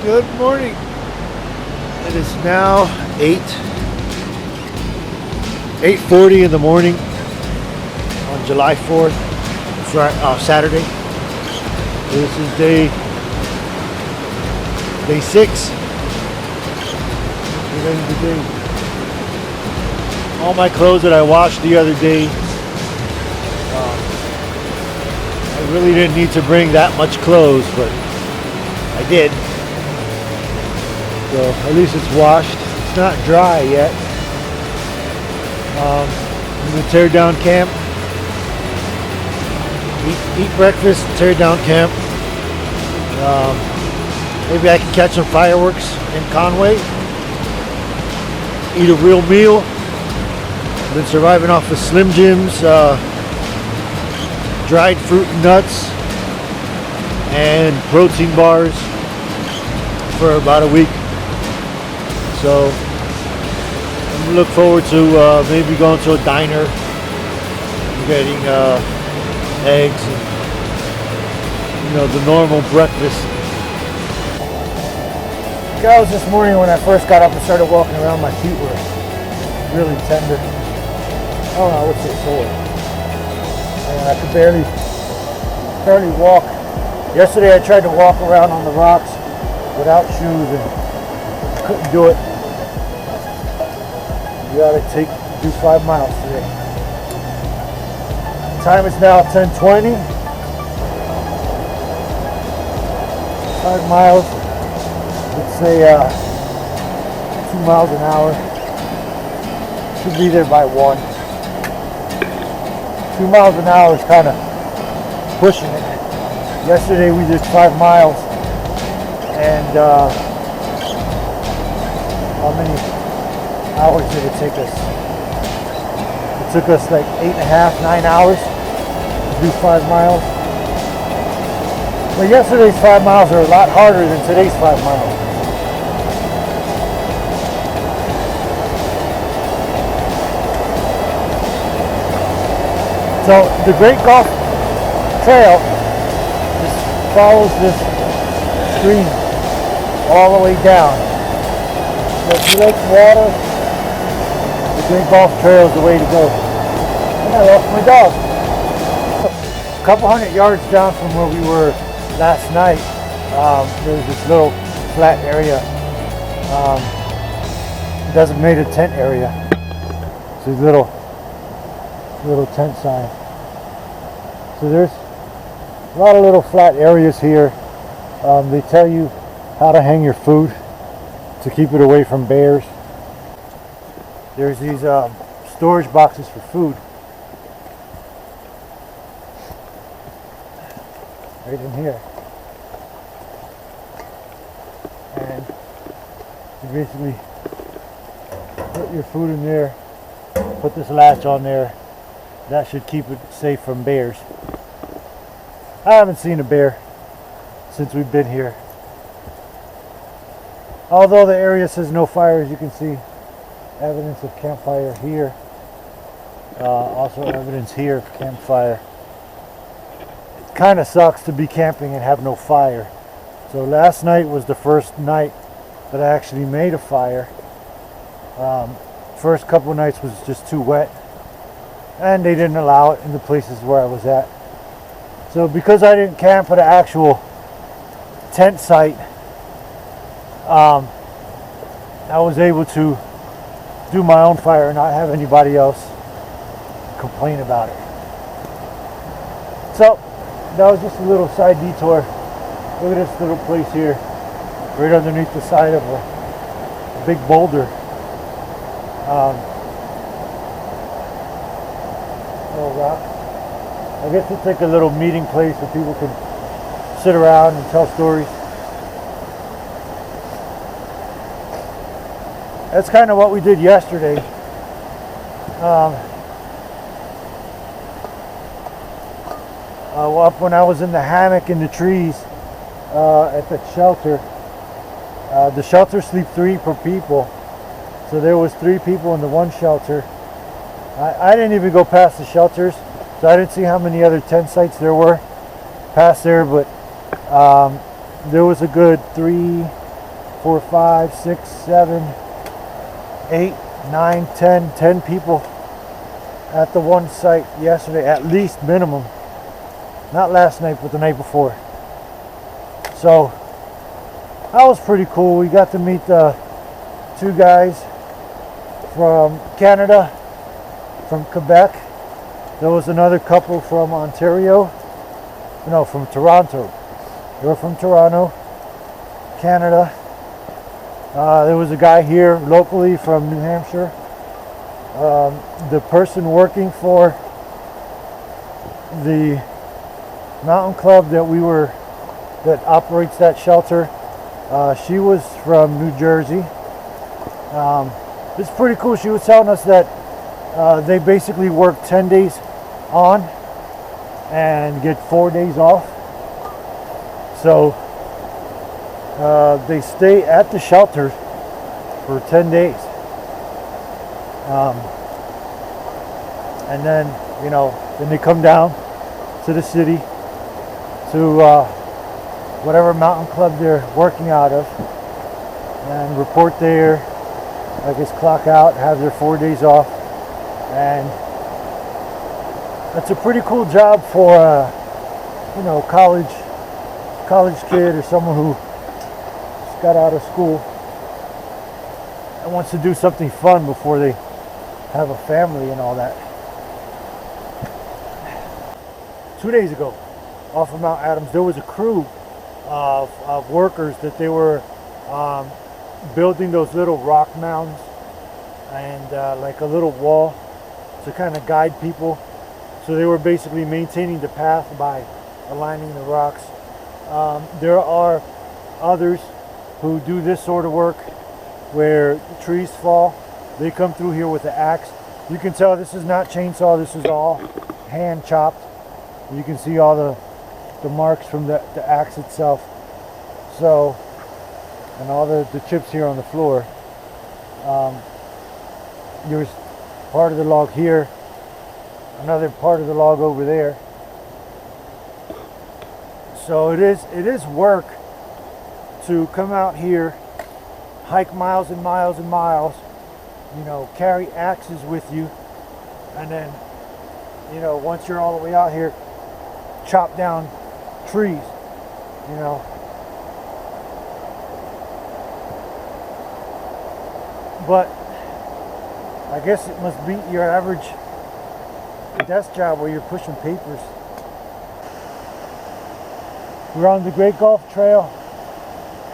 Good morning. It is now 8:40 in the morning on July 4th, Saturday. This is day 6. All my clothes that I washed the other day, I really didn't need to bring that much clothes, but I did. So at least it's washed. It's not dry yet. I'm gonna tear down camp, eat breakfast, tear down camp. Maybe I can catch some fireworks in Conway. Eat a real meal. I've been surviving off of Slim Jims, dried fruit and nuts, and protein bars for about a week. So I'm gonna look forward to maybe going to a diner, getting eggs and the normal breakfast. Guys, this morning when I first got up and started walking around, my feet were really tender. Oh, I would say sore. And I could barely walk. Yesterday I tried to walk around on the rocks without shoes and couldn't do it. You gotta do 5 miles today. The time is now 10:20. 5 miles. Let's say 2 miles an hour. Should be there by 1. 2 miles an hour is kind of pushing it. Yesterday we did 5 miles, and how many hours did it take us? It took us like 8.5, 9 hours to do 5 miles. But yesterday's 5 miles are a lot harder than today's 5 miles. So the Great Gulf Trail just follows this stream all the way down. So if you like water, the Great Gulf Trail is the way to go. And I lost my dog. A couple hundred yards down from where we were last night, there's this little flat area, designated tent area. It's a little tent sign. So there's a lot of little flat areas here. They tell you how to hang your food to keep it away from bears. There's these storage boxes for food right in here, and you basically put your food in there, put this latch on there. That should keep it safe from bears. I haven't seen a bear since we've been here. Although the area says no fires, you can see evidence of campfire here. Also evidence here of campfire. It kind of sucks to be camping and have no fire. So last night was the first night that I actually made a fire. First couple nights was just too wet, and they didn't allow it in the places where I was at. So because I didn't camp at an actual tent site, I was able to do my own fire and not have anybody else complain about it. So that was just a little side detour. Look at this little place here, right underneath the side of a big boulder. Rock. I guess it's like a little meeting place where people can sit around and tell stories. That's kind of what we did yesterday. Up when I was in the hammock in the trees at the shelter. The shelter sleep 3 per people, so there was 3 people in the one shelter. I didn't even go past the shelters, so I didn't see how many other tent sites there were past there, but there was a good 3, 4, 5, 6, 7, 8, 9, 10 people at the one site yesterday, at least minimum. Not last night, but the night before. So that was pretty cool. We got to meet two guys from Canada, from Quebec. There was another couple from Ontario. No, from Toronto. They were from Toronto, Canada. There was a guy here locally from New Hampshire. The person working for the mountain club that operates that shelter, she was from New Jersey. It's pretty cool. She was telling us that they basically work 10 days on and get 4 days off. So they stay at the shelter for 10 days. And then, then they come down to the city to whatever mountain club they're working out of and report there, I guess clock out, have their 4 days off. And that's a pretty cool job for college kid or someone who just got out of school and wants to do something fun before they have a family and all that. 2 days ago, off of Mount Adams, there was a crew of workers that they were building those little rock mounds and like a little wall to kind of guide people. So they were basically maintaining the path by aligning the rocks. There are others who do this sort of work where trees fall. They come through here with the axe. You can tell this is not chainsaw, this is all hand chopped. You can see all the marks from the axe itself. So, and all the chips here on the floor. There's part of the log here, another part of the log over there. So it is work to come out here, hike miles and miles and miles, carry axes with you, and then, once you're all the way out here, chop down trees, But I guess it must beat your average desk job where you're pushing papers. We're on the Great Gulf Trail.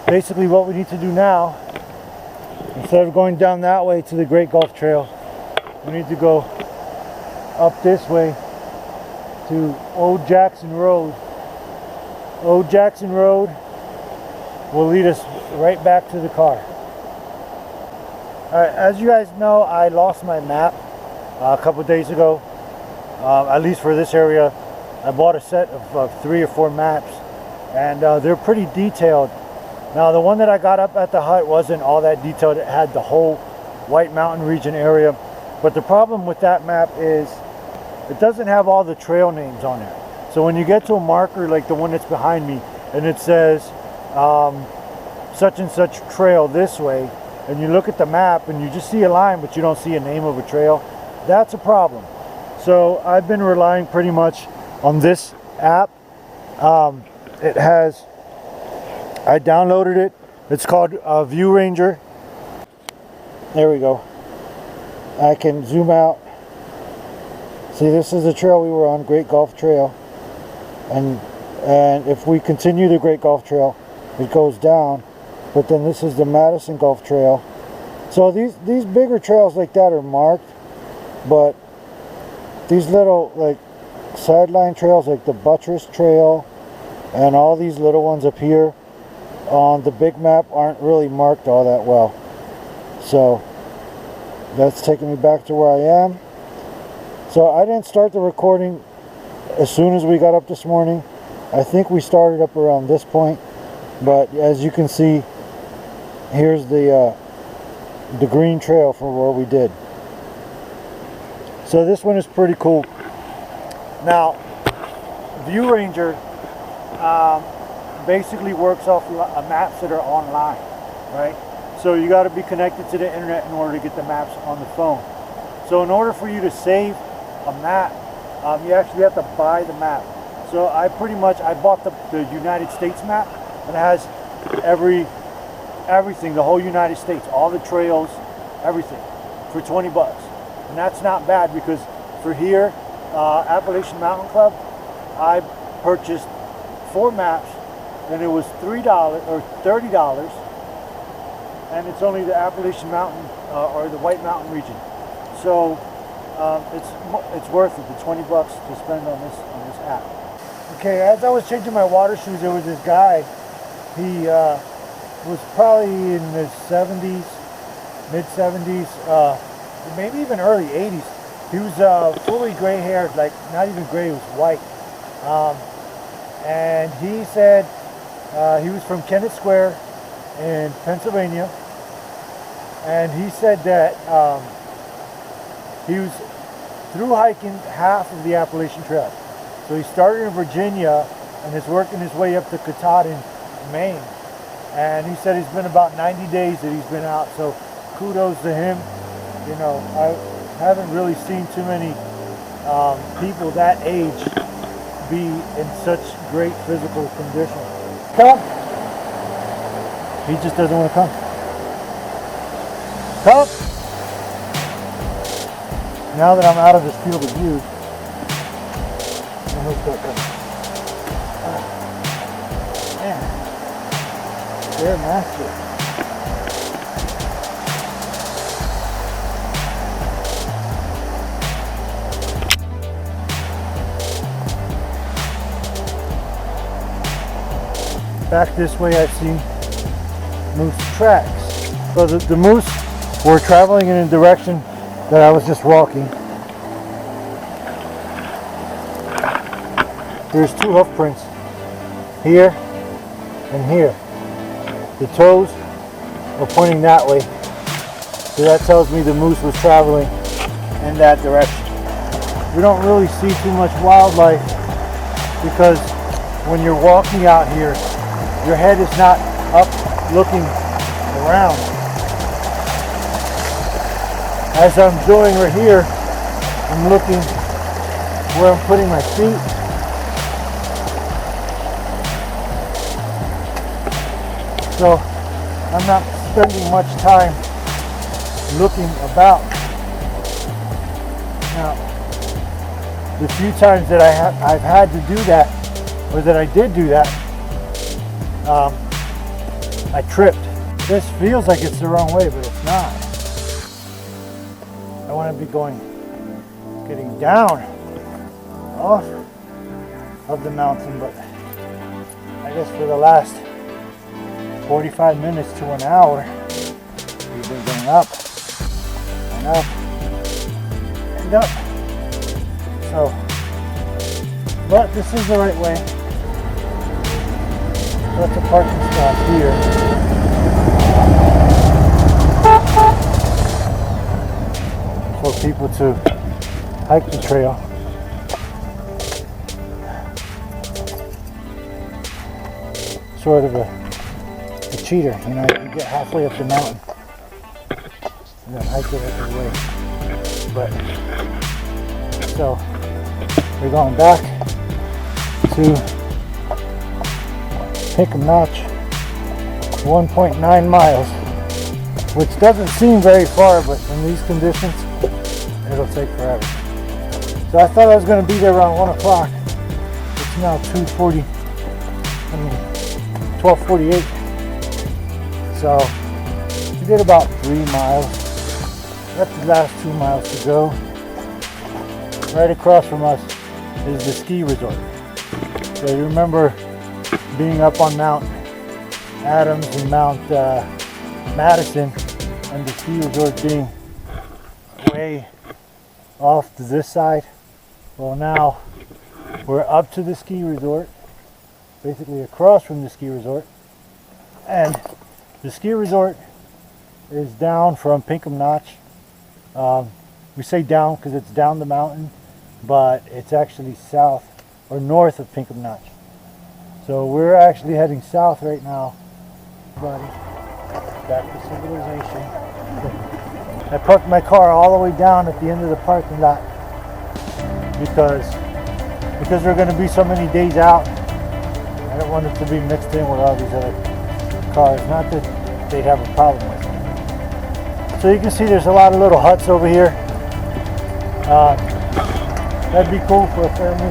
Basically what we need to do now, instead of going down that way to the Great Gulf Trail, we need to go up this way to Old Jackson Road. Old Jackson Road will lead us right back to the car. Alright, as you guys know, I lost my map a couple days ago. At least for this area. I bought a set of 3 or 4 maps, and they're pretty detailed. Now the one that I got up at the hut wasn't all that detailed. It had the whole White Mountain region area, but the problem with that map is it doesn't have all the trail names on there. So when you get to a marker like the one that's behind me and it says such and such trail this way, and you look at the map and you just see a line but you don't see a name of a trail, that's a problem. So I've been relying pretty much on this app. I downloaded it. It's called View Ranger. There we go. I can zoom out. See, this is the trail we were on, Great Gulf Trail. And if we continue the Great Gulf Trail, it goes down. But then this is the Madison Gulf Trail. So these bigger trails like that are marked, but these little like sideline trails like the Buttress Trail and all these little ones up here on the big map aren't really marked all that well. So that's taking me back to where I am. So I didn't start the recording as soon as we got up this morning. I think we started up around this point, but as you can see, here's the green trail for where we did. So this one is pretty cool. Now, View Ranger basically works off maps that are online. right? So you got to be connected to the internet in order to get the maps on the phone. So in order for you to save a map, you actually have to buy the map. So I bought the United States map, and it has everything, the whole United States, all the trails, everything, for 20 bucks. And that's not bad, because for here, Appalachian Mountain Club, I purchased 4 maps, and it was $3 or $30, and it's only the Appalachian Mountain or the White Mountain region. So it's worth it, the 20 bucks to spend on this app. Okay, as I was changing my water shoes, there was this guy. He was probably in his 70s, mid 70s, maybe even early 80s. He was fully gray haired, like not even gray, he was white. And he said he was from Kennett Square in Pennsylvania. And he said that he was through hiking half of the Appalachian Trail. So he started in Virginia and is working his way up to Katahdin, Maine. And he said it's been about 90 days that he's been out. So kudos to him. You know, I haven't really seen too many people that age be in such great physical condition. Come. He just doesn't want to come. Come. Now that I'm out of this field of view, he'll start coming. Man, they're master. Back this way, I've seen moose tracks. So the moose were traveling in a direction that I was just walking. There's 2 hoof prints, here and here. The toes are pointing that way, so that tells me the moose was traveling in that direction. We don't really see too much wildlife because when you're walking out here, your head is not up looking around. As I'm doing right here, I'm looking where I'm putting my feet. So I'm not spending much time looking about. Now, the few times that I've had to do that, or that I did do that, I tripped. This feels like it's the wrong way, but it's not. I want to be getting down off of the mountain, but I guess for the last 45 minutes to an hour, we've been going up and up and up. So, but this is the right way. That's a parking spot here. For people to hike the trail. Sort of a cheater, you know, you get halfway up the mountain and then hike the rest of the way. But so we're going back to Pinkham Notch, 1.9 miles, which doesn't seem very far, but in these conditions, it'll take forever. So I thought I was going to be there around 1 o'clock. It's now 12:48. So we did about 3 miles. That's the last 2 miles to go. Right across from us is the ski resort. So you remember being up on Mount Adams and Mount Madison, and the ski resort being way off to this side. Well, now we're up to the ski resort, basically across from the ski resort, and the ski resort is down from Pinkham Notch. We say down because it's down the mountain, but it's actually south or north of Pinkham Notch. So we're actually heading south right now, buddy. back to civilization. I parked my car all the way down at the end of the parking lot because there are going to be so many days out. I don't want it to be mixed in with all these other cars. Not that they'd have a problem with it. So you can see there's a lot of little huts over here. That'd be cool for a family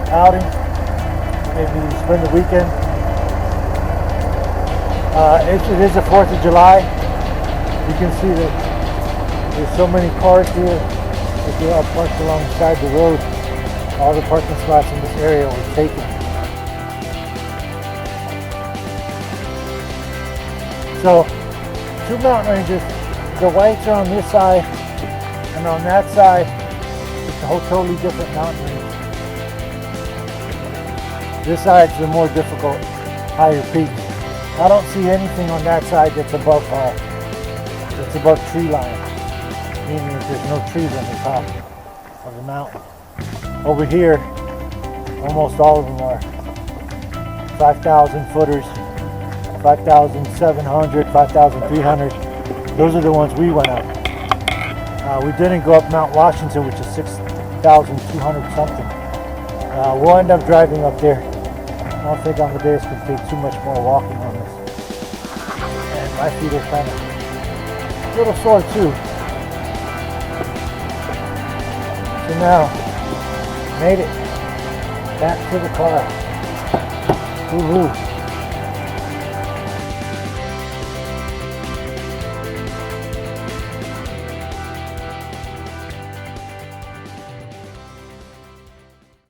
outing. Maybe spend the weekend. It is the 4th of July. You can see that there's so many cars here that they're all parked alongside the road. All the parking spots in this area were taken. So, two mountain ranges. The whites are on this side, and on that side, it's a whole totally different mountain range. This side's the more difficult, higher peaks. I don't see anything on that side that's above tree line, meaning that there's no trees on the top of the mountain. Over here, almost all of them are 5,000 footers, 5,700, 5,300. Those are the ones we went up. We didn't go up Mount Washington, which is 6,200 something. We'll end up driving up there. I don't think Amadeus can take too much more walking on this. And my feet are kind of a little sore too. So now, made it back to the car. Woohoo!